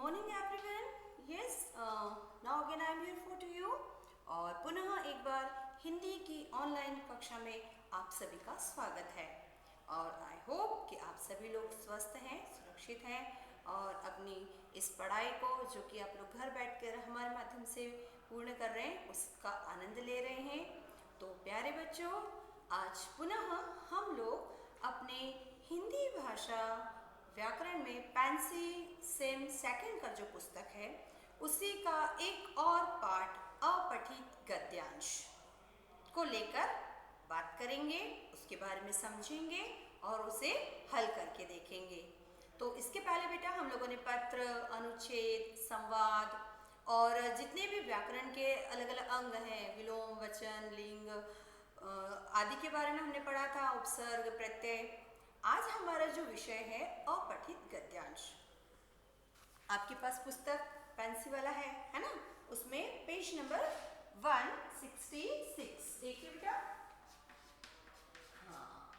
morning everyone. Yes, now again I am here for to you. और पुनः एक बार हिंदी की ऑनलाइन कक्षा में आप सभी का स्वागत है और आई होप कि आप सभी लोग स्वस्थ हैं, सुरक्षित हैं और अपनी इस पढ़ाई को जो कि आप लोग घर बैठकर हमारे माध्यम से पूर्ण कर रहे हैं उसका आनंद ले रहे हैं। तो प्यारे बच्चों, आज पुनः हम लोग अपने हिंदी भाषा व्याकरण में पेंसी सेम सेकंड का जो पुस्तक है उसी का एक और पाठ अपठित गद्यांश को लेकर बात करेंगे, उसके बारे में समझेंगे और उसे हल करके देखेंगे। तो इसके पहले बेटा हम लोगों ने पत्र, अनुच्छेद, संवाद और जितने भी व्याकरण के अलग अलग अंग हैं, विलोम, वचन, लिंग आदि के बारे में हमने पढ़ा था, उपसर्ग, प्रत्यय। आज हमारा जो विषय है अपठित गद्यांश। आपके पास पुस्तक पेंसिल वाला है ना? उसमें पेज नंबर 166 देखिए बेटा। हाँ,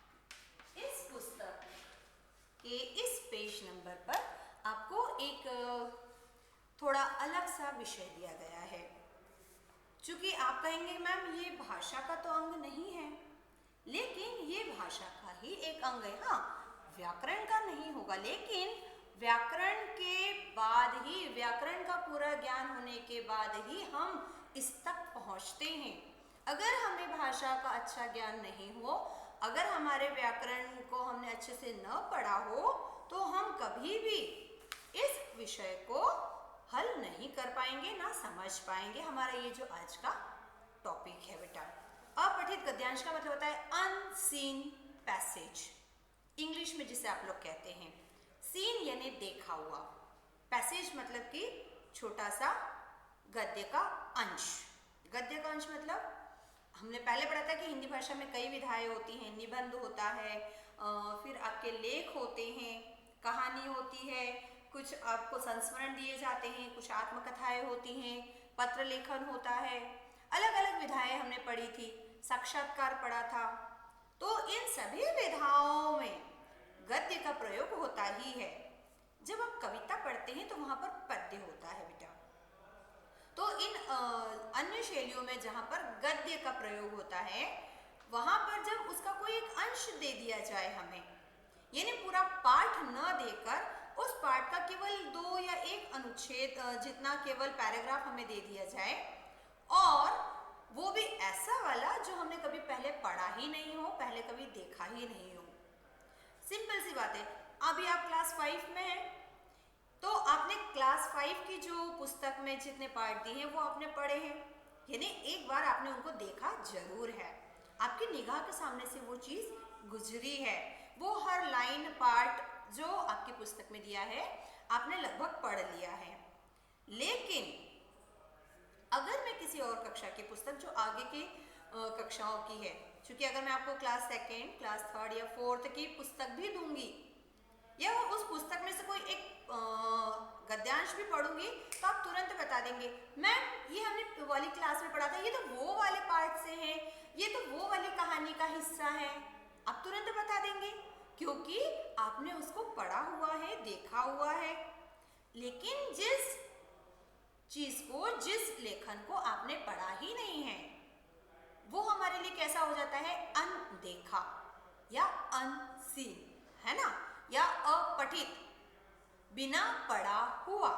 इस पुस्तक के इस पेज नंबर पर आपको एक थोड़ा अलग सा विषय दिया गया है। चूंकि आप कहेंगे मैम ये भाषा का तो अंग नहीं है, लेकिन ये भाषा का ही एक अंग है। हाँ, व्याकरण का नहीं होगा, लेकिन व्याकरण के बाद ही, व्याकरण का पूरा ज्ञान होने के बाद ही हम इस तक पहुंचते हैं। अगर हमें भाषा का अच्छा ज्ञान नहीं हो, अगर हमारे व्याकरण को हमने अच्छे से न पढ़ा हो, तो हम कभी भी इस विषय को हल नहीं कर पाएंगे, ना समझ पाएंगे। हमारा ये जो आज का टॉपिक है बेटा, अपठित गद्यांश का मतलब होता है अनसीन पैसेज, इंग्लिश में जिसे आप लोग कहते हैं। सीन यानी देखा हुआ, पैसेज मतलब कि छोटा सा गद्य का अंश। गद्य का अंश मतलब हमने पहले पढ़ा था कि हिंदी भाषा में कई विधाएं होती हैं, निबंध होता है, फिर आपके लेख होते हैं, कहानी होती है, कुछ आपको संस्मरण दिए जाते हैं, कुछ आत्मकथाएं होती हैं, पत्र लेखन होता है, अलग अलग विधाएं हमने पढ़ी थी, साक्षात्कार पढ़ा था। तो इन सभी विधाओं में गद्य का प्रयोग होता ही है। जब आप कविता पढ़ते हैं तो वहां पर पद्य होता है बेटा। तो इन अन्य शैलियों में जहां पर गद्य का प्रयोग होता है, वहां पर जब उसका कोई एक अंश दे दिया जाए हमें, यानी पूरा पाठ न देकर उस पाठ का केवल 2 या 1 अनुच्छेद जितना केवल पैराग्राफ हमें दे दिया जाए, और वो भी ऐसा वाला जो हमने कभी पहले पढ़ा ही नहीं हो, पहले कभी देखा ही नहीं हो। सिंपल सी बात है, अभी आप क्लास 5 में हैं, तो आपने क्लास 5 की जो पुस्तक में जितने पार्ट दिए हैं वो आपने पढ़े हैं, यानी एक बार आपने उनको देखा जरूर है, आपकी निगाह के सामने से वो चीज गुजरी है। वो हर लाइन पार्ट जो आपकी पुस्तक में दिया है आपने लगभग पढ़ लिया है। लेकिन अगर मैं किसी और कक्षा की पुस्तक जो आगे के कक्षाओं की है, क्योंकि अगर मैं आपको क्लास 2, क्लास 3 या 4 की पुस्तक भी दूंगी, या उस पुस्तक में से कोई एक गद्यांश भी पढ़ूंगी, तो आप तुरंत बता देंगे मैम ये हमने वाली क्लास में पढ़ा था, ये तो वो वाले पार्ट से है, ये तो वो वाली कहानी का हिस्सा है। आप तुरंत बता देंगे क्योंकि आपने उसको पढ़ा हुआ है, देखा हुआ है। लेकिन जिस चीज को, जिस लेखन को आपने पढ़ा ही नहीं है, वो हमारे लिए कैसा हो जाता है? अनदेखा या अनसीन, है ना, या अपठित, बिना पढ़ा हुआ।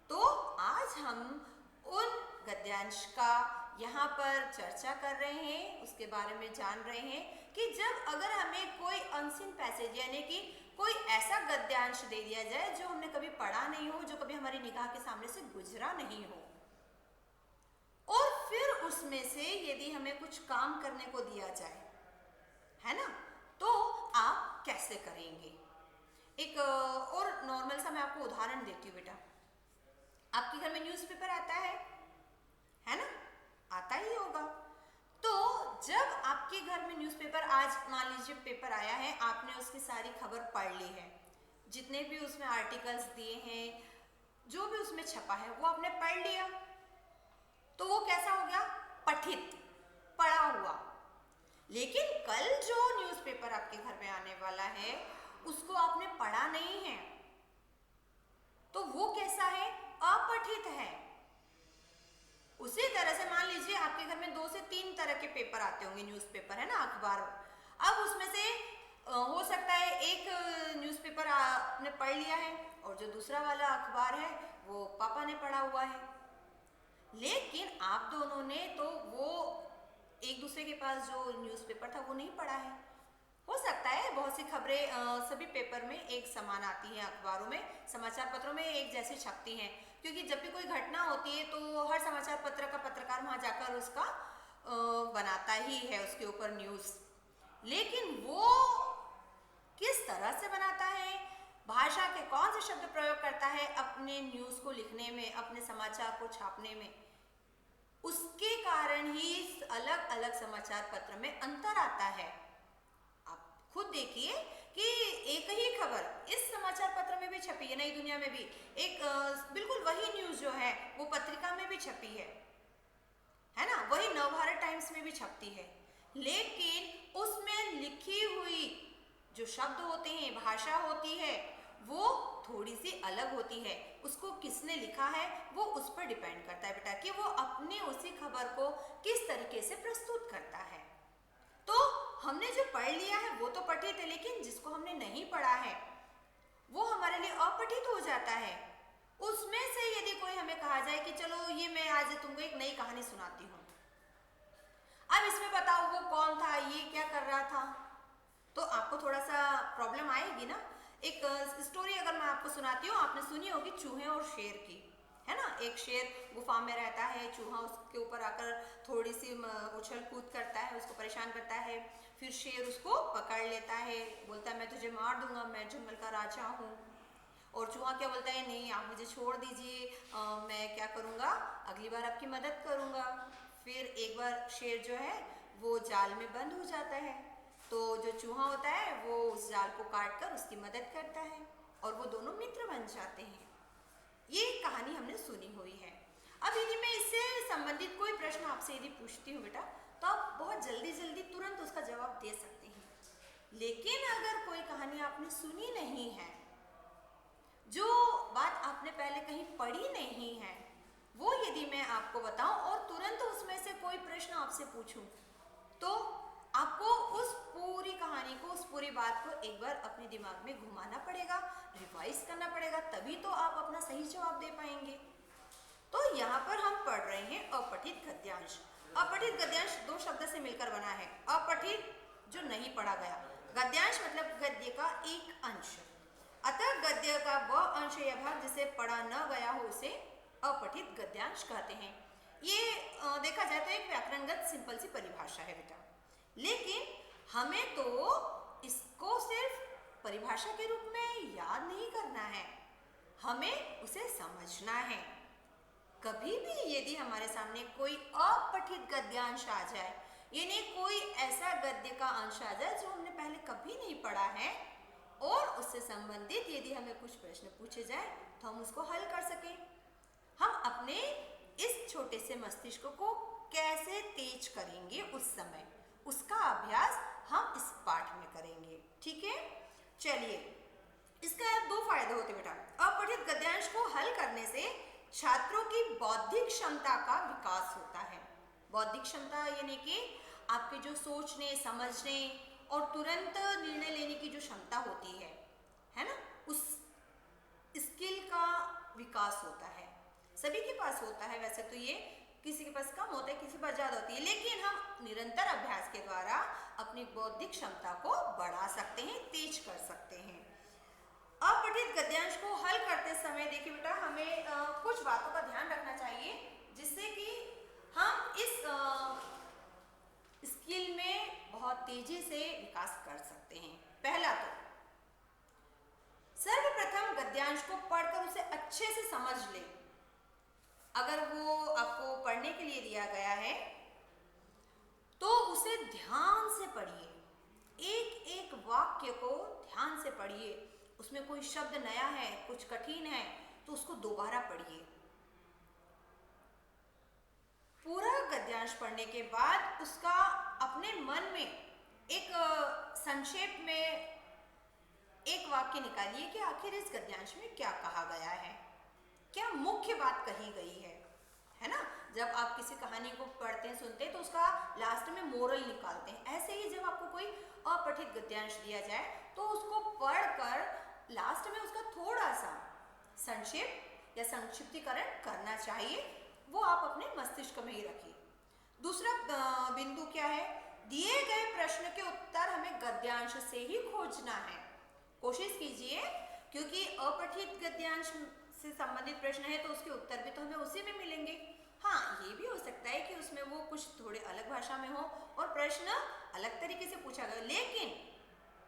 तो आज हम उन गद्यांश का यहाँ पर चर्चा कर रहे हैं, उसके बारे में जान रहे हैं कि जब अगर हमें कोई अनसीन पैसेज यानी कि कोई ऐसा गद्यांश दे दिया जाए जो हमने कभी पढ़ा नहीं हो, जो कभी हमारी निगाह के सामने से गुजरा नहीं हो, और फिर उसमें से यदि हमें कुछ काम करने को दिया जाए, है ना, तो आप कैसे करेंगे? एक और नॉर्मल सा मैं आपको उदाहरण देती हूँ बेटा। आपके घर में न्यूज़पेपर आता है ना? आता ही होगा। तो जब आपके घर में न्यूज़पेपर, आज मान लीजिए पेपर आया है, आपने उसकी सारी खबर पढ़ ली है, जितने भी उसमें आर्टिकल्स दिए हैं, जो भी उसमें छपा है वो आपने पढ़ लिया, तो वो कैसा हो गया? पठित, पढ़ा हुआ। लेकिन कल जो न्यूज़पेपर आपके घर में आने वाला है उसको आपने पढ़ा नहीं है, अपठित है। उसी तरह से मान लीजिए आपके घर में 2 से 3 तरह के पेपर आते होंगे, न्यूज़पेपर है ना, अखबार। अब उसमें से हो सकता है एक न्यूज़पेपर आपने पढ़ लिया है और जो दूसरा वाला अखबार है वो पापा ने पढ़ा हुआ है, लेकिन आप दोनों ने तो वो एक दूसरे के पास जो न्यूज़पेपर था वो नहीं पढ़ा है। हो सकता है बहुत सी खबरें सभी पेपर में एक समान आती हैं, अखबारों में, समाचार पत्रों में एक जैसी छपती हैं, क्योंकि जब भी कोई घटना होती है तो हर समाचार पत्र का पत्रकार वहाँ जाकर उसका बनाता ही है, उसके ऊपर न्यूज़। लेकिन वो किस तरह से बनाता है, भाषा के कौन से शब्द प्रयोग करता है अपने न्यूज़ को लिखने में, अपने समाचार को छापने में, उसके कारण ही अलग अलग समाचार पत्र में अंतर आता है। आप खुद देखिए कि एक ही खबर इस समाचार पत्र में भी छपी है, नई दुनिया में भी एक बिल्कुल वही न्यूज़ जो है वो पत्रिका में भी छपी है ना, वही नवभारत टाइम्स में भी छपती है, लेकिन उसमें लिखी हुई जो शब्द होते हैं, भाषा होती है, वो थोड़ी सी अलग होती है। उसको किसने लिखा है वो उस पर डिपेंड करता है बेटा, कि वो अपने उसी खबर को किस तरीके से प्रस्तुत करता है। तो हमने जो पढ़ लिया है वो तो पठित है, लेकिन जिसको हमने नहीं पढ़ा है वो हमारे लिए अपठित हो जाता है। उसमें से यदि कोई हमें कहा जाए कि चलो ये मैं आज तुमको एक नई कहानी सुनाती हूँ, अब इसमें बताओ वो कौन था, ये क्या कर रहा था, तो आपको थोड़ा सा प्रॉब्लम आएगी ना। एक स्टोरी अगर मैं आपको सुनाती हूँ, आपने सुनी होगी चूहे और शेर की, है ना। एक शेर गुफा में रहता है, चूहा उसके ऊपर आकर थोड़ी सी उछल कूद करता है, उसको परेशान करता है, फिर शेर उसको पकड़ लेता है, बोलता है मैं तुझे मार दूंगा, मैं जंगल का राजा हूँ। और चूहा क्या बोलता है, नहीं आप मुझे छोड़ दीजिए, मैं क्या करूँगा, अगली बार आपकी मदद करूँगा। फिर एक बार शेर जो है वो जाल में बंद हो जाता है, तो जो चूहा होता है वो उस जाल को काट कर उसकी मदद करता है और वो दोनों मित्र बन जाते हैं। ये कहानी हमने सुनी हुई है। अब यदि मैं इससे संबंधित कोई प्रश्न आपसे यदि पूछती हूँ बेटा, तो आप बहुत जल्दी जल्दी तुरंत उसका जवाब दे सकते हैं। लेकिन अगर कोई कहानी आपने सुनी नहीं है, जो बात आपने पहले कहीं पढ़ी नहीं है, वो यदि मैं आपको बताऊं और तुरंत उसमें से कोई प्रश्न आपसे पूछूं, तो आपको उस पूरी कहानी को, उस पूरी बात को एक बार अपने दिमाग में घुमाना पड़ेगा, रिवाइज करना पड़ेगा, तभी तो आप अपना सही जवाब दे पाएंगे। तो यहाँ पर हम पढ़ रहे हैं अपठित गद्यांश। अपठित गद्यांश दो शब्द से मिलकर बना है। अपठित जो नहीं पढ़ा गया, गद्यांश मतलब गद्य का एक अंश। अतः गद्य का वह अंश या भाग जिसे पढ़ा न गया हो उसे अपठित गद्यांश कहते हैं। ये देखा जाए तो एक व्याकरणगत सिंपल सी परिभाषा है बेटा, लेकिन हमें तो इसको सिर्फ परिभाषा के रूप में याद नहीं करना है, हमें उसे समझना है। कभी भी यदि हमारे सामने कोई अपठित गद्यांश आ जाए, यानी कोई ऐसा गद्य का अंश आ जाए जो हमने पहले कभी नहीं पढ़ा है और उससे संबंधित यदि हमें कुछ प्रश्न पूछे जाए तो हम उसको हल कर सकें। हम अपने इस छोटे से मस्तिष्क को कैसे तेज करेंगे उस समय, उसका अभ्यास हम इस पाठ में करेंगे, ठीक है। चलिए, इसका दो फायदे होते बेटा। अपठित गद्यांश को हल करने से छात्रों की बौद्धिक क्षमता का विकास होता है। बौद्धिक क्षमता यानी कि आपके जो सोचने, समझने और तुरंत निर्णय लेने की जो क्षमता होती है ना, उस स्किल का विकास होता है। सभी के पास होता है, वैसे तो ये किसी के पास कम होता है, किसी के पास ज़्यादा होती है, लेकिन हम निरंतर अभ्यास के द्वारा अपनी बौद्धिक क्षमता को बढ़ा सकते हैं, तेज कर सकते हैं। अपठित गद्यांश को हल करते समय देखिए बेटा, हमें कुछ बातों का ध्यान रखना चाहिए जिससे कि हम इस स्किल में बहुत तेजी से विकास कर सकते हैं। पहला तो सर्वप्रथम गद्यांश को पढ़कर उसे अच्छे से समझ ले। अगर वो आपको पढ़ने के लिए दिया गया है तो उसे ध्यान से पढ़िए, एक एक वाक्य को ध्यान से पढ़िए। उसमें कोई शब्द नया है, कुछ कठिन है, तो उसको दोबारा पढ़िए। पूरा गद्यांश पढ़ने के बाद उसका अपने मन में एक संक्षेप में एक वाक्य निकालिए कि आखिर इस गद्यांश में क्या कहा गया है। क्या मुख्य बात कही गई है ना। जब आप किसी कहानी को पढ़ते हैं सुनते हैं तो उसका लास्ट में मोरल निकालते हैं। ऐसे ही जब आपको कोई अपठित गद्यांश दिया जाए तो उसको पढ़कर लास्ट में उसका थोड़ा सा संक्षेप या संक्षिप्तीकरण करना चाहिए, वो आप अपने मस्तिष्क में ही रखिए। दूसरा बिंदु क्या है, दिए गए प्रश्न के उत्तर हमें गद्यांश से ही खोजना है। कोशिश कीजिए, क्योंकि अपठित गद्यांश से संबंधित प्रश्न है तो उसके उत्तर भी तो हमें उसी में मिलेंगे। हाँ, ये भी हो सकता है कि उसमें वो कुछ थोड़े अलग भाषा में हो और प्रश्न अलग तरीके से पूछा गया, लेकिन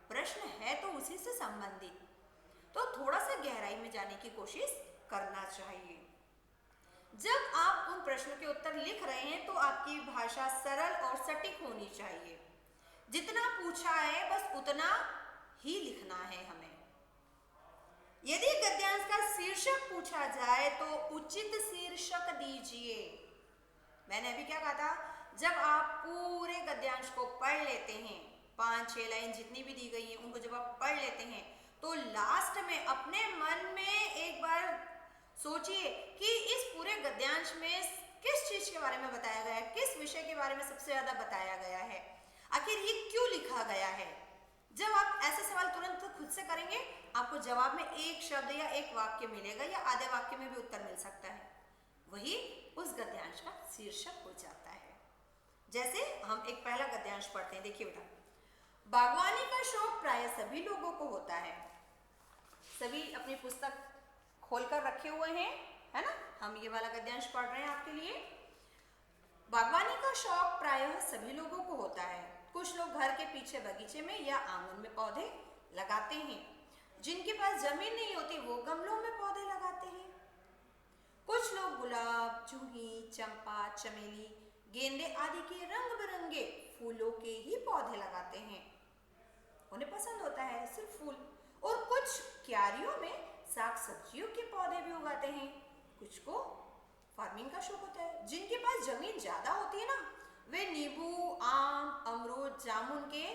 प्रश्न है तो उसी से संबंधित, तो थोड़ा सा गहराई में जाने की कोशिश करना चाहिए। जब आप उन प्रश्नों के उत्तर लिख रहे हैं तो आपकी भाषा सरल और सटीक होनी चाहिए। जितना पूछा है बस उतना ही लिखना है हमें। यदि गद्यांश का शीर्षक पूछा जाए तो उचित शीर्षक दीजिए। मैंने अभी क्या कहा था, जब आप पूरे गद्यांश को पढ़ लेते हैं, 5-6 लाइन जितनी भी दी गई हैं उनको जब आप पढ़ लेते हैं तो लास्ट में अपने मन में एक बार सोचिए कि इस पूरे गद्यांश में किस चीज के बारे में बताया गया है, किस विषय के बारे में सबसे ज्यादा बताया गया है, आखिर ये क्यों लिखा गया है। जब आप ऐसे सवाल तुरंत खुद से करेंगे आपको जवाब में एक शब्द या एक वाक्य मिलेगा या आधे वाक्य में भी उत्तर मिल सकता है, वही उस गद्यांश का शीर्षक हो जाता है। जैसे हम एक पहला गद्यांश पढ़ते हैं, देखिए बेटा, बागवानी का शौक प्राय सभी लोगों को होता है। सभी अपनी पुस्तक खोलकर रखे हुए हैं, है ना। हम ये वाला गद्यांश पढ़ रहे हैं आपके लिए। बागवानी का शौक प्रायः सभी लोगों को होता है। कुछ लोग घर के पीछे बगीचे में या आंगन में पौधे लगाते हैं। जिनके पास जमीन नहीं होती वो गमलों में पौधे लगाते हैं। कुछ लोग गुलाब, जूही, चंपा, चमेली, गेंदे आदि के रंग बिरंगे फूलों के ही पौधे लगाते हैं। उन्हें पसंद होता है सिर्फ फूल। और कुछ क्यारियों में साग सब्जियों के पौधे भी उगाते हैं। कुछ को फार्मिंग का शौक होता है। जिनके पास जमीन ज्यादा होती है ना, वे नींबू, आम, अमरूद, जामुन के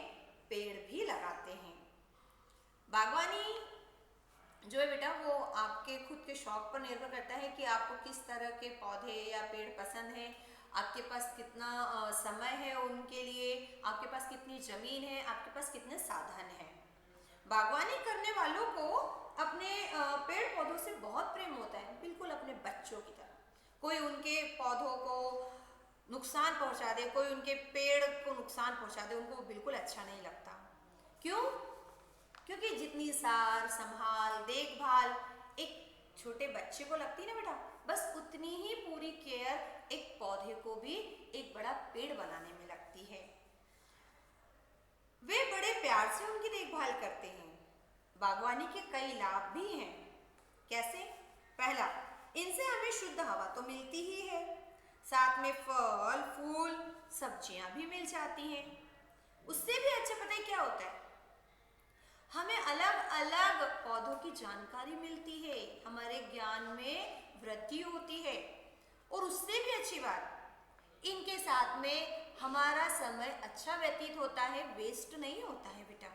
पेड़ भी लगाते हैं। बागवानी जो है बेटा वो आपके खुद के शौक पर निर्भर करता है कि आपको किस तरह के पौधे या पेड़ पसंद है, आपके पास कितना समय है उनके लिए, आपके पास कितनी जमीन है, आपके पास कितने साधन हैं। बागवानी करने वालों को अपने पेड़ पौधों से बहुत प्रेम होता है, बिल्कुल अपने बच्चों की तरह। कोई उनके पौधों को नुकसान पहुंचा दे, कोई उनके पेड़ को नुकसान पहुंचा दे, उनको बिल्कुल अच्छा नहीं लगता। क्यों? क्योंकि जितनी सार संभाल देखभाल एक छोटे बच्चे को लगती है ना बेटा, बस उतनी ही पूरी केयर एक पौधे को भी एक बड़ा पेड़ बनाने में लगती है। वे बड़े प्यार से उनकी देखभाल करते हैं। बागवानी के कई लाभ भी हैं। कैसे? पहला, इनसे हमें शुद्ध हवा तो मिलती ही है, साथ में फल, फूल, सब्जियां भी मिल जाती हैं। उससे भी अच्छा पता है क्या होता है, हमें अलग अलग पौधों की जानकारी मिलती है, हमारे ज्ञान में वृद्धि होती है। और उससे भी अच्छी बात, इनके साथ में हमारा समय अच्छा व्यतीत होता है, वेस्ट नहीं होता है बेटा।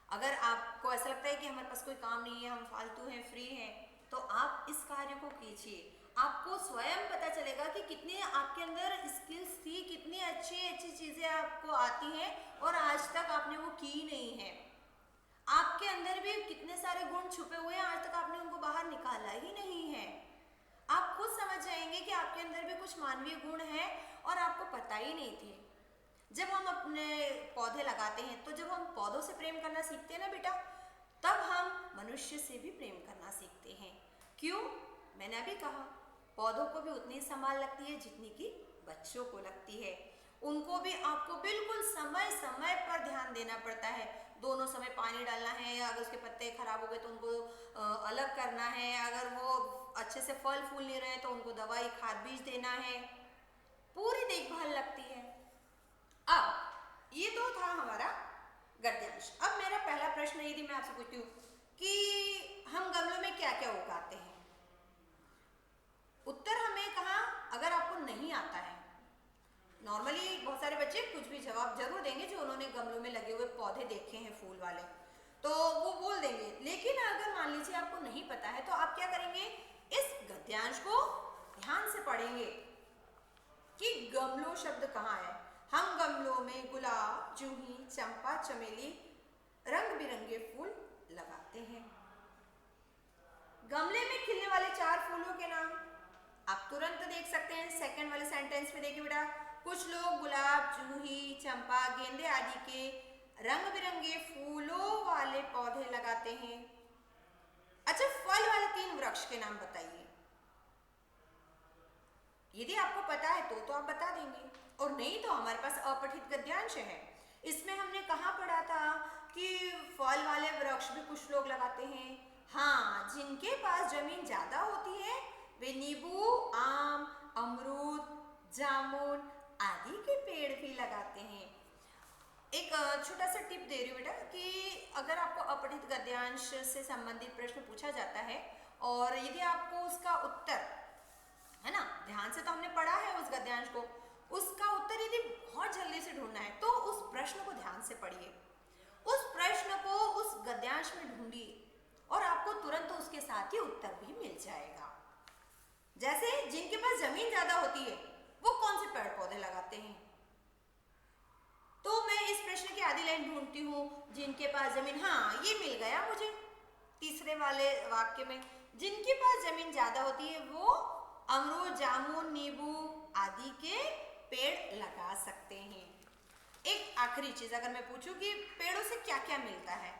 अगर आपको ऐसा लगता है कि हमारे पास कोई काम नहीं है, हम फालतू हैं, फ्री हैं, तो आप इस कार्य को कीजिए। आपको स्वयं पता चलेगा कि कितने आपके अंदर स्किल्स थी, कितनी अच्छी अच्छी चीज़ें आपको आती हैं और आज तक आपने वो की नहीं है। आपके अंदर भी कितने सारे गुण छुपे हुए हैं, आज तक आपने उनको बाहर निकाला ही नहीं है। आप खुद समझ जाएंगे कि आपके अंदर भी कुछ मानवीय गुण हैं और आपको पता ही नहीं थे। जब हम अपने पौधे लगाते हैं तो जब हम पौधों से प्रेम करना सीखते हैं ना बेटा, तब हम मनुष्य से भी प्रेम करना सीखते हैं। क्यों? मैंने अभी कहा, पौधों को भी उतनी संभाल लगती है जितनी कि बच्चों को लगती है। उनको भी आपको बिल्कुल समय समय पर ध्यान देना पड़ता है। दोनों समय पानी डालना है, अगर उसके पत्ते खराब हो गए तो उनको अलग करना है, अगर वो अच्छे से फल फूल नहीं रहे तो उनको दवाई खाद बीज देना है, पूरी देखभाल लगती है। अब ये तो था हमारा गद्यांश। अब मेरा पहला प्रश्न यदि मैं आपसे पूछती हूँ कि हम गमलों में क्या क्या उगाते हैं, उत्तर हमें कहा अगर आपको नहीं आता है। नॉर्मली बहुत सारे बच्चे कुछ भी जवाब जरूर देंगे जो उन्होंने गमलों में लगे हुए पौधे देखे हैं फूल वाले, तो वो बोल देंगे। लेकिन अगर मान लीजिए आपको नहीं पता है तो आप क्या करेंगे, इस गद्यांश को ध्यान से पढ़ेंगे कि गमलों शब्द कहाँ है। हम गमलों में गुलाब, जूही, चंपा, चमेली, रंग बिरंगे फूल लगाते हैं। गमले में खिलने वाले 4 फूलों के नाम आप तुरंत देख सकते हैं। सेकंड वाले सेंटेंस में देखिए बेटा, कुछ लोग गुलाब, जूही, चंपा, गेंदे आदि के रंग बिरंगे फूलों वाले पौधे लगाते हैं। अच्छा, फल वाले 3 वृक्ष के नाम बताइए। यदि आपको पता है तो आप बता देंगे, और नहीं तो हमारे पास अपठित गद्यांश है। इसमें हमने कहाँ पढ़ा था कि फल वाले वृक्ष भी कुछ लोग लगाते हैं। हाँ, जिनके पास जमीन ज्यादा होती है वे नींबू, आम, अमरूद, जामुन आदि के पेड़ भी लगाते हैं। एक छोटा सा टिप दे रही हूँ बेटा कि अगर आपको अपठित गद्यांश से संबंधित प्रश्न पूछा जाता है और यदि आपको उसका उत्तर, है ना, ध्यान से तो हमने पढ़ा है उस गद्यांश को, उसका उत्तर यदि बहुत जल्दी से ढूंढना है तो उस प्रश्न को ध्यान से पढ़िए, उस प्रश्न को उस गद्यांश में ढूंढिए और आपको तुरंत उसके साथ ही उत्तर भी मिल जाएगा। जैसे जिनके पास जमीन ज्यादा होती है वो कौन से पेड़ पौधे लगाते हैं, तो मैं इस प्रश्न की आधी लाइन ढूंढती हूँ, जिनके पास जमीन, हाँ ये मिल गया मुझे तीसरे वाले वाक्य में, जिनके पास जमीन ज्यादा होती है वो अमरूद, जामुन, नींबू आदि के पेड़ लगा सकते हैं। एक आखिरी चीज अगर मैं पूछूं कि पेड़ों से क्या क्या मिलता है,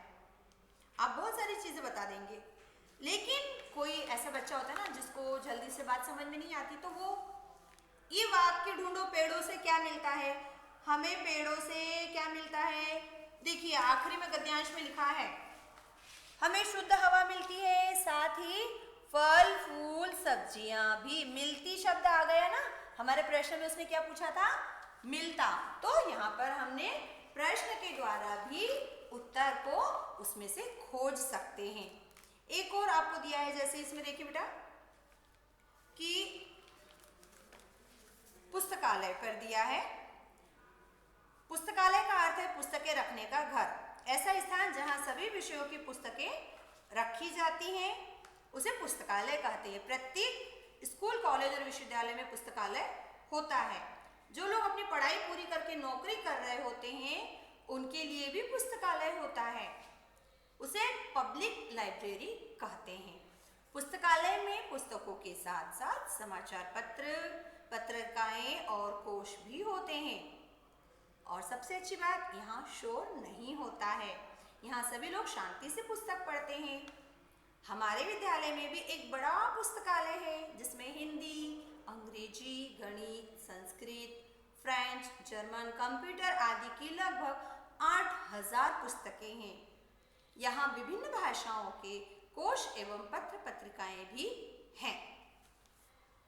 आप बहुत सारी चीजें बता देंगे, लेकिन कोई ऐसा बच्चा होता है ना जिसको जल्दी से बात समझ में नहीं आती, तो वो ये वाक्य ढूंढो, पेड़ों से क्या मिलता है, हमें पेड़ों से क्या मिलता है। देखिए आखिरी में गद्यांश में लिखा है हमें शुद्ध हवा मिलती है, साथ ही फल, फूल, सब्जियां भी। मिलती शब्द आ गया ना, हमारे प्रश्न में उसने क्या पूछा था, मिलता, तो यहाँ पर हमने प्रश्न के द्वारा भी उत्तर को उसमें से खोज सकते हैं। एक और आपको दिया है, जैसे इसमें देखिए बेटा कि पुस्तकालय पर दिया है, पुस्तकालय का अर्थ है पुस्तकें रखने का घर, ऐसा स्थान जहां सभी विषयों की पुस्तकें रखी जाती हैं उसे पुस्तकालय कहते हैं। प्रत्येक स्कूल, कॉलेज और विश्वविद्यालय में पुस्तकालय होता है। जो लोग अपनी पढ़ाई पूरी करके नौकरी कर रहे होते हैं उनके लिए भी पुस्तकालय होता है, उसे पब्लिक लाइब्रेरी कहते हैं। पुस्तकालय में पुस्तकों के साथ साथ समाचार पत्र, पत्रिकाएं और कोश भी होते हैं। और सबसे अच्छी बात, यहाँ शोर नहीं होता है, यहाँ सभी लोग शांति से पुस्तक पढ़ते हैं। हमारे विद्यालय में भी एक बड़ा पुस्तकालय है जिसमें हिंदी, अंग्रेजी, गणित, संस्कृत, फ्रेंच, जर्मन, कंप्यूटर आदि की लगभग 8000 पुस्तकें हैं। यहाँ विभिन्न भाषाओं के कोश एवं पत्र पत्रिकाएं भी हैं।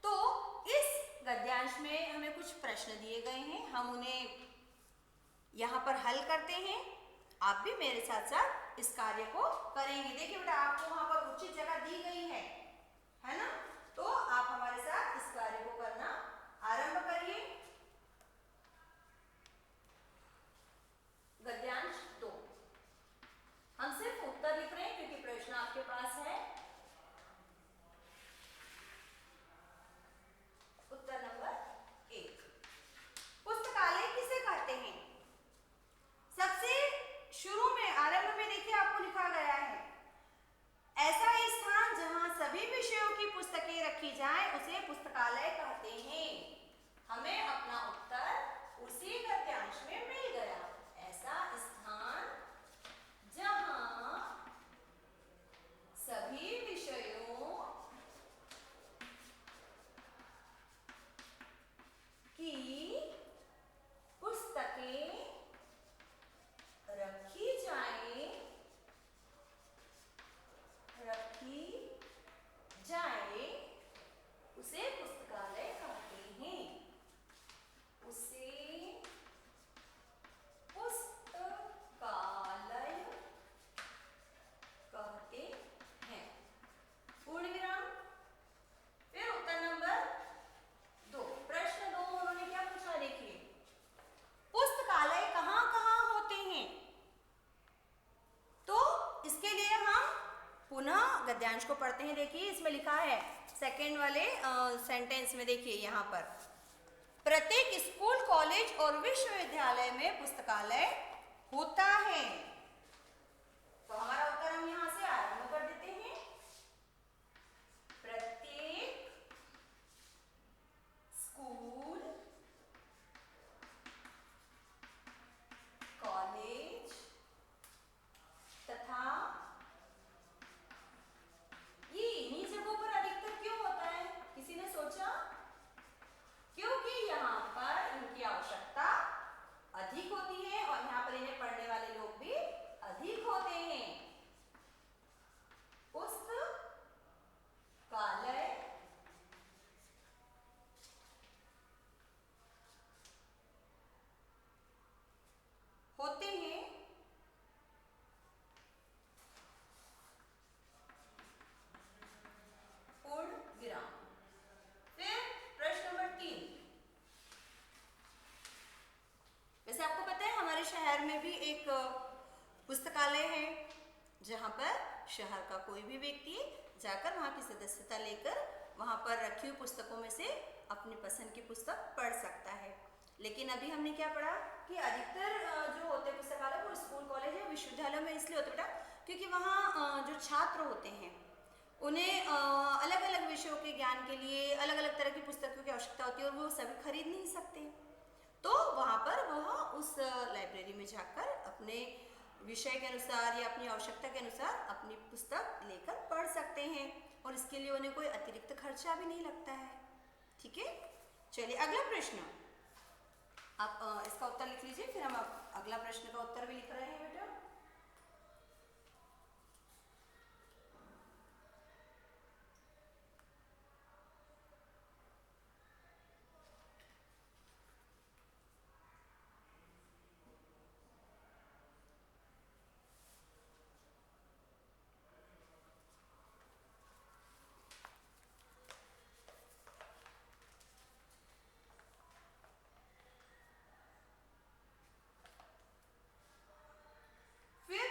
तो इस गद्यांश में हमें कुछ प्रश्न दिए गए हैं, हम उन्हें यहाँ पर हल करते हैं। आप भी मेरे साथ साथ इस कार्य को करेंगे। देखिए बेटा आपको वहाँ पर उचित जगह दी गई है ना, तो आप हमारे साथ इस कार्य को करना आरंभ करिए। गद्यांश 2, हम सिर्फ उत्तर लिख रहे हैं क्योंकि प्रश्न आपके पास है। उत्तर नंबर 1, पुस्तकालय किसे कहते हैं। सबसे शुरू में आरंभ में देखिए आपको लिखा गया है ऐसा स्थान जहां सभी विषयों की पुस्तकें रखी जाएं उसे पुस्तकालय कहते हैं। हमें अपना उत्तर उसी गद्यांश में मिल गया, ऐसा स्थान जहां सभी विषयों की पुस्तकें रखी जाए उसे पुस्तकालय कहते हैं, उसे पुस्तकालय कहते हैं। पूर्ण विराम। फिर उत्तर नंबर 2, प्रश्न 2 उन्होंने क्या पूछा, देखिए पुस्तकालय कहाँ कहाँ होते हैं। तो इसके लिए हम पुनः गद्यांश गद्यांश को पढ़ते हैं। देखिए इसमें लिखा है सेकेंड वाले सेंटेंस में, देखिए यहाँ पर प्रत्येक स्कूल, कॉलेज और विश्वविद्यालय में पुस्तकालय होता है। तो हमारा उत्तर हम यहाँ से आरंभ कर देते हैं। प्रत्येक स्कूल, कॉलेज तथा ये इन्हीं जगहों पर अधिकतर क्यों होता है, किसी ने सोचा? क्योंकि यहाँ पर इनकी आवश्यकता अधिक होती है और यहाँ पर इन्हें पढ़ने वाले लोग भी अधिक होते हैं। पुस्तकालय होते हैं पूर्ण विराम। फिर प्रश्न नंबर 3, वैसे आपको पता है हमारे शहर में भी एक पुस्तकालय है जहाँ पर शहर का कोई भी व्यक्ति जाकर वहाँ की सदस्यता लेकर वहाँ पर रखी हुई पुस्तकों में से अपनी पसंद की पुस्तक पढ़ सकता है। लेकिन अभी हमने क्या पढ़ा कि अधिकतर जो होते हैं पुस्तकालय वो स्कूल, कॉलेज या विश्वविद्यालय में इसलिए होते बेटा क्योंकि वहाँ जो छात्र होते हैं उन्हें अलग अलग विषयों के ज्ञान के लिए अलग अलग तरह की पुस्तकों की आवश्यकता होती है और वो सभी खरीद नहीं सकते। तो वहाँ पर वह उस लाइब्रेरी में जाकर अपने विषय के अनुसार या अपनी आवश्यकता के अनुसार अपनी पुस्तक लेकर पढ़ सकते हैं और इसके लिए उन्हें कोई अतिरिक्त खर्चा भी नहीं लगता है। ठीक है, चलिए अगला प्रश्न, आप इसका उत्तर लिख लीजिए, फिर हम अगला प्रश्न का उत्तर भी लिख रहे हैं बेटा।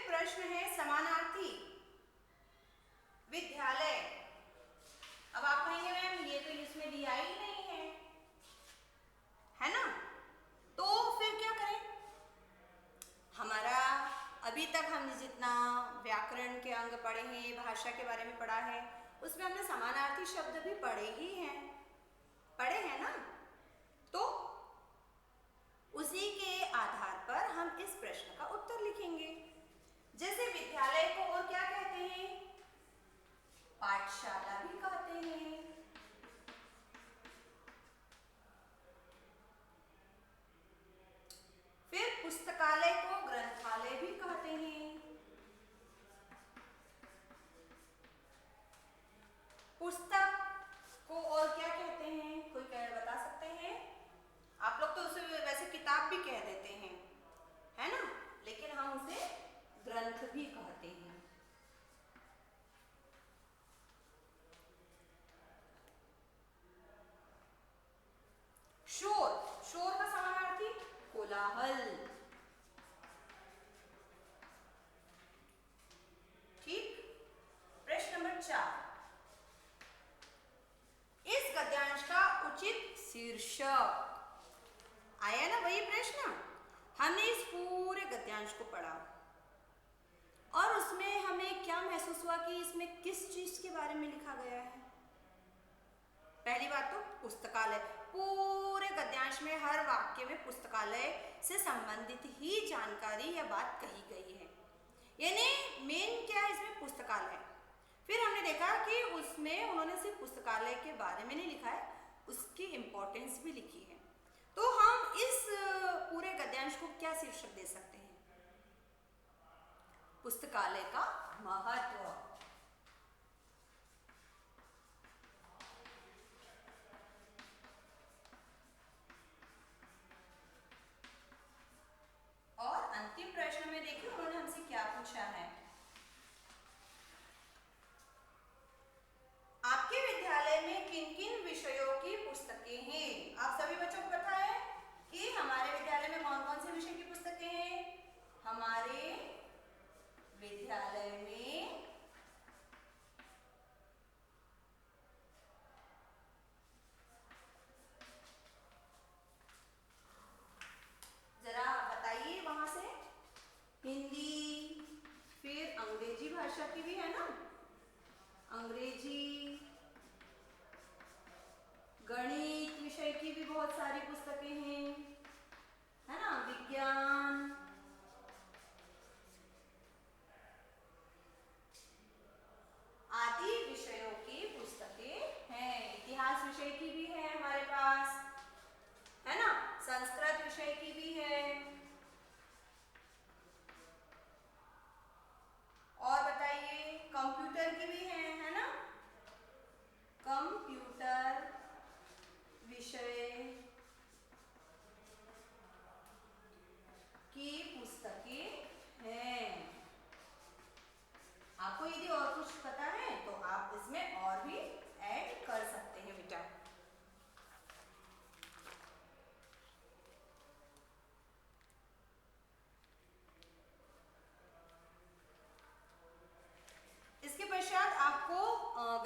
प्रश्न है समानार्थी विद्यालय। अब आप कहेंगे मैम ये तो इसमें दिया ही नहीं है ना, तो फिर क्या करें? हमारा अभी तक हमने जितना व्याकरण के अंग पढ़े हैं, भाषा के बारे में पढ़ा है, उसमें हमने समानार्थी शब्द भी पढ़े हैं ना, तो उसी के आधार पर हम इस प्रश्न का उत्तर लिखेंगे। जैसे विद्यालय को और क्या कहते हैं? पाठशाला भी कहते हैं। फिर पुस्तकालय को ग्रंथालय भी कहते हैं। पुस्तक को और क्या कहते हैं? कोई बता सकते हैं? आप लोग तो उसे वैसे किताब भी कह देते हैं, है ना, लेकिन हम उसे ग्रंथ भी कहते हैं। शोर का समानार्थी कोलाहल। ठीक, प्रश्न नंबर 4, इस गद्यांश का उचित शीर्षक। आया ना वही प्रश्न, हमने इस पूरे गद्यांश को पढ़ा और उसमें हमें क्या महसूस हुआ कि इसमें किस चीज के बारे में लिखा गया है? पहली बात तो पुस्तकालय, पूरे गद्यांश में हर वाक्य में पुस्तकालय से संबंधित ही जानकारी या बात कही गई है, यानी मेन क्या है इसमें? पुस्तकालय। फिर हमने देखा कि उसमें उन्होंने सिर्फ पुस्तकालय के बारे में नहीं लिखा है, उसकी इंपॉर्टेंस भी लिखी है। तो हम इस पूरे गद्यांश को क्या शीर्षक दे सकते हैं? पुस्तकालय का महत्व। और अंतिम प्रश्न में देखिए उन्होंने हमसे क्या पूछा है, आपके विद्यालय में किन किन विषयों की पुस्तकें हैं? आप सभी बच्चों को पता है कि हमारे विद्यालय में कौन कौन से विषय की पुस्तकें हैं? हमारे विद्यालय में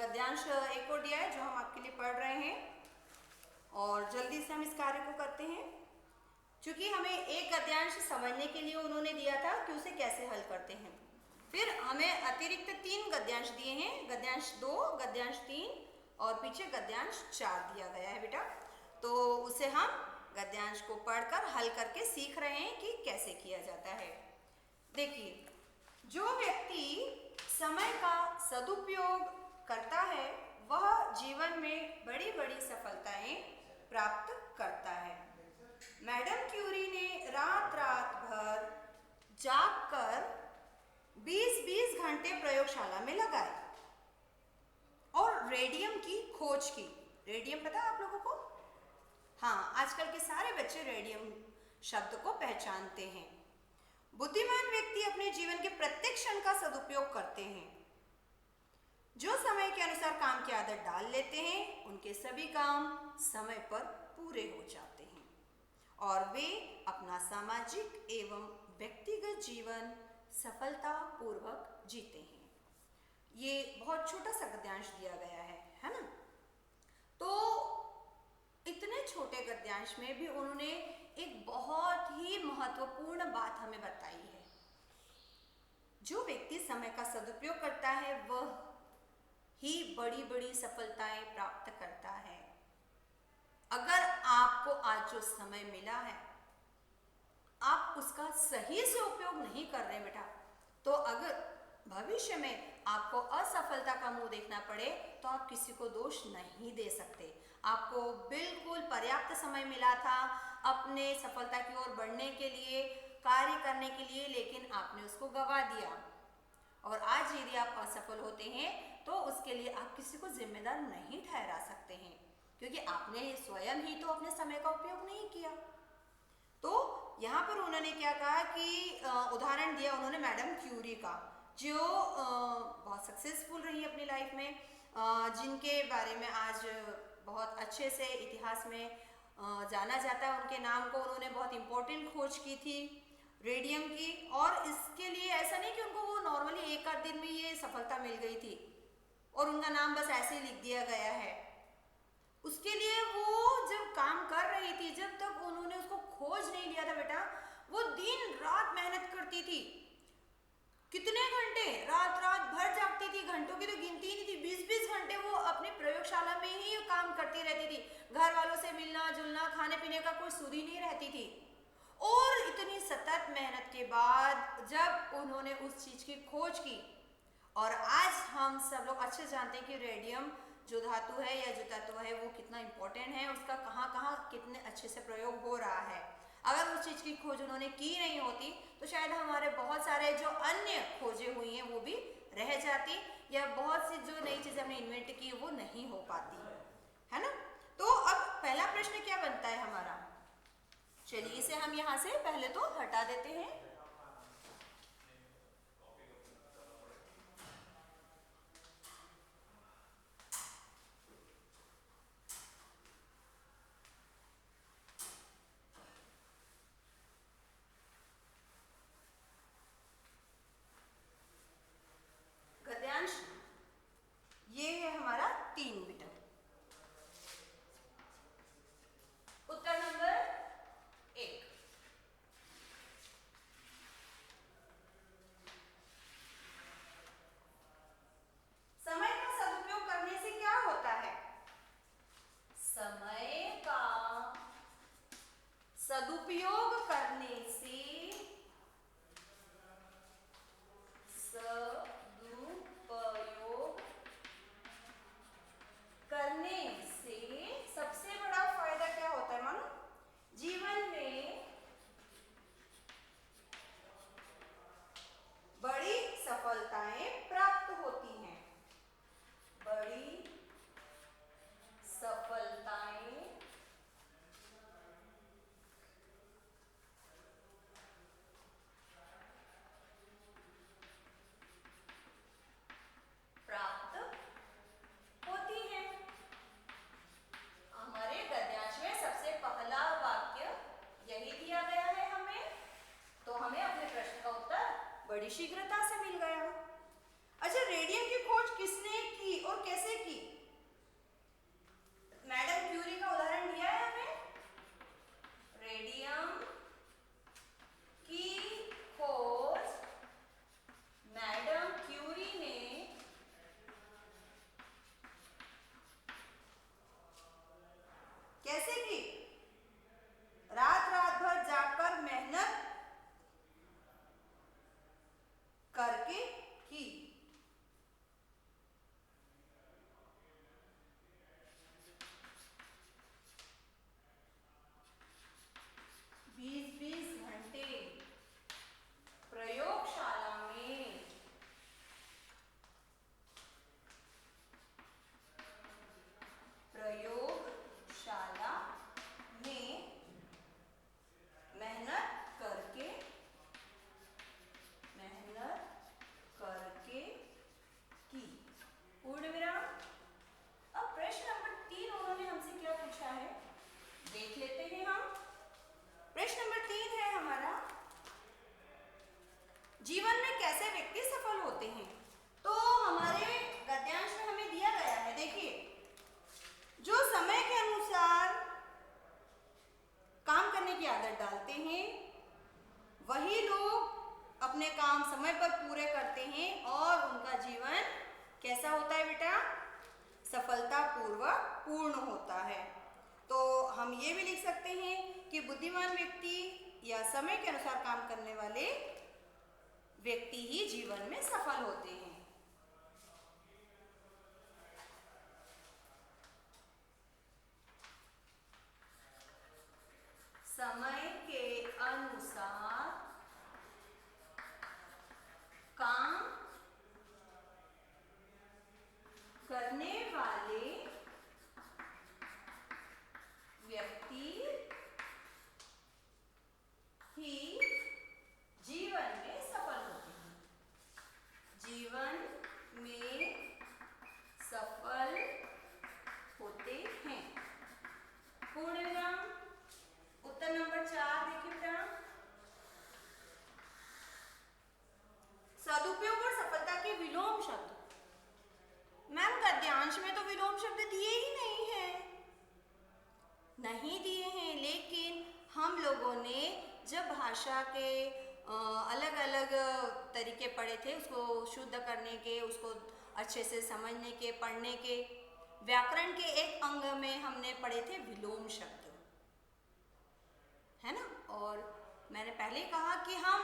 गद्यांश एक और दिया है जो हम आपके लिए पढ़ रहे हैं और जल्दी से हम इस कार्य को करते हैं। क्योंकि हमें एक गद्यांश समझने के लिए उन्होंने दिया था कि उसे कैसे हल करते हैं। फिर हमें अतिरिक्त 3 गद्यांश दिए हैं, गद्यांश 2, गद्यांश 3 और पीछे गद्यांश 4 दिया गया है बेटा। तो उसे हम गद्यांश को पढ़कर हल करके सीख रहे हैं कि कैसे किया जाता है। देखिए, जो व्यक्ति समय का सदुपयोग करता है वह जीवन में बड़ी बड़ी सफलताएं प्राप्त करता है। मैडम क्यूरी ने रात रात भर जागकर 20-20 घंटे प्रयोगशाला में लगाए और रेडियम की खोज की। रेडियम पता है आप लोगों को? हाँ, आजकल के सारे बच्चे रेडियम शब्द को पहचानते हैं। बुद्धिमान व्यक्ति अपने जीवन के प्रत्येक क्षण का सदुपयोग करते हैं। जो समय के अनुसार काम की आदत डाल लेते हैं उनके सभी काम समय पर पूरे हो जाते हैं और वे अपना सामाजिक एवं व्यक्तिगत जीवन सफलतापूर्वक जीते हैं। ये बहुत छोटा सा गद्यांश दिया गया है ना? तो इतने छोटे गद्यांश में भी उन्होंने एक बहुत ही महत्वपूर्ण बात हमें बताई है। जो व्यक्ति समय का सदुपयोग करता है वह ही बड़ी बड़ी सफलताएं प्राप्त करता है। अगर आपको आज जो समय मिला है आप उसका सही से उपयोग नहीं कर रहे बेटा, तो अगर भविष्य में आपको असफलता का मुंह देखना पड़े तो आप किसी को दोष नहीं दे सकते। आपको बिल्कुल पर्याप्त समय मिला था अपने सफलता की ओर बढ़ने के लिए, कार्य करने के लिए, लेकिन आपने उसको गंवा दिया। और आज यदि आप असफल होते हैं तो उसके लिए आप किसी को जिम्मेदार नहीं ठहरा सकते हैं, क्योंकि आपने स्वयं ही तो अपने समय का उपयोग नहीं किया। तो यहाँ पर उन्होंने क्या कहा कि उदाहरण दिया उन्होंने मैडम क्यूरी का, जो बहुत सक्सेसफुल रही अपनी लाइफ में, जिनके बारे में आज बहुत अच्छे से इतिहास में जाना जाता है। उनके नाम को उन्होंने बहुत इम्पोर्टेंट खोज की थी रेडियम की, और इसके लिए ऐसा नहीं कि उनको वो नॉर्मली एक आध दिन में ये सफलता मिल गई थी और उनका नाम बस ऐसे ही लिख दिया गया है। उसके लिए वो जब काम कर रही थी, जब तक उन्होंने उसको खोज नहीं लिया था बेटा, वो दिन रात मेहनत करती थी। कितने घंटे? रात रात भर जागती थी, घंटों की तो गिनती ही नहीं थी। 20-20 घंटे वो अपनी प्रयोगशाला में ही काम करती रहती थी। घर वालों से मिलना जुलना, खाने पीने का कोई सुध ही नहीं रहती थी। और इतनी सतत मेहनत के बाद जब उन्होंने उस चीज की खोज की, और आज हम सब लोग अच्छे जानते हैं कि रेडियम जो धातु है या जो तत्व है वो कितना इम्पोर्टेंट है, उसका कहाँ कहाँ कितने अच्छे से प्रयोग हो रहा है। अगर उस चीज़ की खोज उन्होंने की नहीं होती तो शायद हमारे बहुत सारे जो अन्य खोजें हुई हैं वो भी रह जाती, या बहुत सी जो नई चीज़ें हमने इन्वेंट की वो नहीं हो पाती, है ना? तो अब पहला प्रश्न क्या बनता है हमारा? चलिए इसे हम यहाँ से पहले तो हटा देते हैं। गद्यांश ये है हमारा 3 बेटा। उत्तर नंबर 1। समय का सदुपयोग करने से क्या होता है? समय का सदुपयोग करने से बेटा। अब प्रश्न नंबर 3 उन्होंने हमसे क्या पूछा है देख लेते हैं हम। प्रश्न नंबर 3 है हमारा, जीवन में कैसे व्यक्ति सफल होते हैं। तो हमारे गद्यांश में हमें दिया गया है, देखिए, जो समय के अनुसार काम करने की आदत डालते हैं वही लोग अपने काम समय पर पूरे करते हैं और उनका जीवन कैसा होता है बेटा, सफलतापूर्वक पूर्ण होता है। तो हम ये भी लिख सकते हैं कि बुद्धिमान व्यक्ति या समय के अनुसार काम करने वाले व्यक्ति ही जीवन में सफल होते हैं। समय के अनुसार काम करने वाले व्यक्ति ही जीवन में सफल होते हैं। जीवन में सफल होते हैं। पूर्ण विराम। उत्तर नंबर 4 देखिए बेटा, सदुपयोग और सफलता के विलोम शब्द। मैम गद्यांश में तो विलोम शब्द दिए ही नहीं है। नहीं दिए हैं, लेकिन हम लोगों ने जब भाषा के अलग अलग तरीके पढ़े थे, उसको शुद्ध करने के, उसको अच्छे से समझने के, पढ़ने के, व्याकरण के एक अंग में हमने पढ़े थे विलोम शब्द, है ना। और मैंने पहले कहा कि हम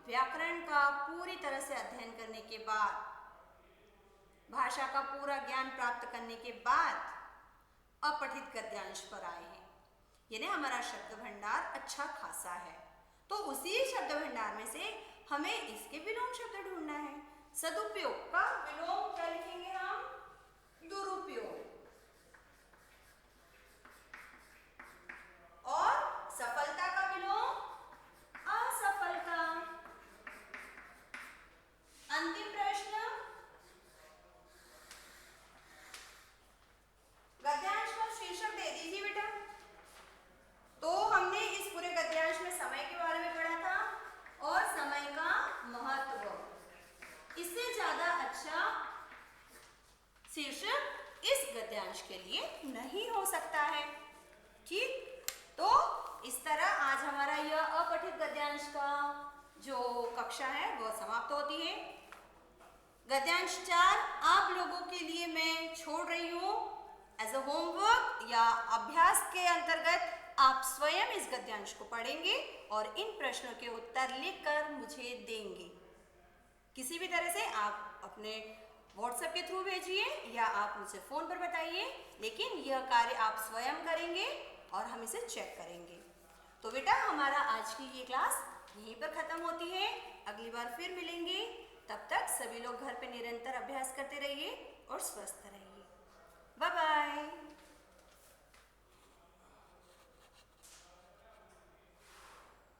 व्याकरण का पूरी तरह से अध्ययन करने के बाद, भाषा का पूरा ज्ञान प्राप्त करने के बाद अपठित गद्यांश पर आए हैं, यानी हमारा शब्द भंडार अच्छा खासा है। तो उसी शब्द भंडार में से हमें इसके विलोम शब्द ढूंढना है। सदुपयोग का विलोम क्या लिखेंगे हम, दुरुपयोग। और सफलता का विलोम असफलता। अंतिम प्रश्न, गद्यांश का शीर्षक दे दीजिए बेटा। तो हमने इस पूरे गद्यांश में समय के बारे में पढ़ा था और समय का महत्व। इससे ज्यादा अच्छा शीर्षक इस गद्यांश के लिए नहीं हो सकता है। ठीक, तो इस तरह आज हमारा यह अपठित गद्यांश का जो कक्षा है वह समाप्त होती है। गद्यांश 4 आप लोगों के लिए मैं छोड़ रही हूँ एज अ होमवर्क या अभ्यास के अंतर्गत। आप स्वयं इस गद्यांश को पढ़ेंगे और इन प्रश्नों के उत्तर लिखकर मुझे देंगे। किसी भी तरह से आप अपने व्हाट्सएप के थ्रू भेजिए या आप मुझे फोन पर बताइए, लेकिन यह कार्य आप स्वयं करेंगे और हम इसे चेक करेंगे। तो बेटा हमारा आज की ये क्लास यहीं पर खत्म होती है। अगली बार फिर मिलेंगे, तब तक सभी लोग घर पे निरंतर अभ्यास करते रहिए और स्वस्थ रहिए। Bye bye.